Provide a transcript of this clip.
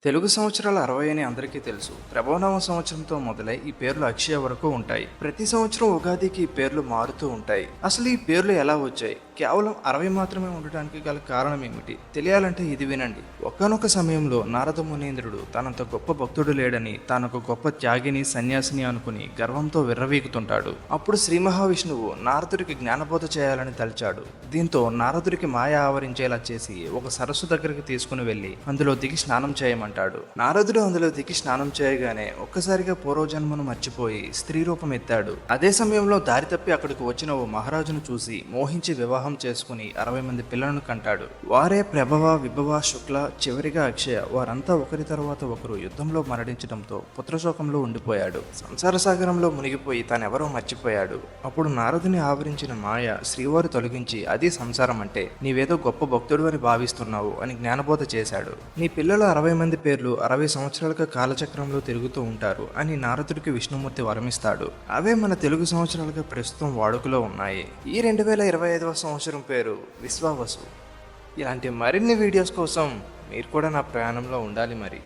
తెలుగు సంవత్సరాల 60 అని అందరికీ తెలుసు. ప్రభవనామ సంవత్సరంతో మొదలై ఈ పేర్లు అక్షయ వరకు ఉంటాయి. ప్రతి సంవత్సరం ఉగాదికి ఈ పేర్లు మారుతూ ఉంటాయి. అసలు ఈ పేర్లు ఎలా వచ్చాయి? కేవలం 60 మాత్రమే ఉండటానికి గల కారణం ఏమిటి? తెలియాలంటే ఇది వినండి. ఒకానొక సమయంలో నారద మునీంద్రుడు తనంత గొప్ప భక్తుడు లేడని, తానొక గొప్ప త్యాగిని, సన్యాసిని అనుకుని గర్వంతో విర్రవీగుతుంటాడు. అప్పుడు శ్రీ మహావిష్ణువు నారదుడికి జ్ఞానబోధ చేయాలని తలిచాడు. దీంతో నారదుడికి మాయ ఆవరించేలా చేసి ఒక సరస్సు దగ్గరికి తీసుకుని వెళ్లి అందులో దిగి స్నానం చేయమంటాడు. నారదుడు అందులో దిగి స్నానం చేయగానే ఒక్కసారిగా పూర్వజన్మను మర్చిపోయి స్త్రీ రూపం ఎత్తాడు. అదే సమయంలో దారి తప్పి అక్కడికి వచ్చిన ఓ మహారాజును చూసి మోహించి వివాహం చేసుకుని 60 మంది పిల్లలను కంటాడు. వారే ప్రభవ, విభవ, శుక్ల, చివరిగా అక్షయ. వారంతా ఒకరి తర్వాత ఒకరు యుద్ధంలో మరణించడంతో పుత్రశోకంలో ఉండిపోయాడు. సంసార సాగరంలో మునిగిపోయి తానెవరో మర్చిపోయాడు. అప్పుడు నారదుని ఆవరించిన మాయ శ్రీవారు తొలగించి, అది సంసారం అంటే, నీవేదో గొప్ప భక్తుడు అని భావిస్తున్నావు అని జ్ఞానబోధ చేశాడు. నీ పిల్లలు 60 మంది పేర్లు 60 సంవత్సరాలుగా కాలచక్రంలో తిరుగుతూ ఉంటారు అని నారదుడికి విష్ణుమూర్తి వరమిస్తాడు. అవే మన తెలుగు సంవత్సరాలుగా ప్రస్తుతం వాడుకలో ఉన్నాయి. ఈ 2025వ సంవత్సరం పేరు విశ్వావసు. ఇలాంటి మరిన్ని వీడియోస్ కోసం మీరు కూడా నా ప్రయాణంలో ఉండాలి మరి.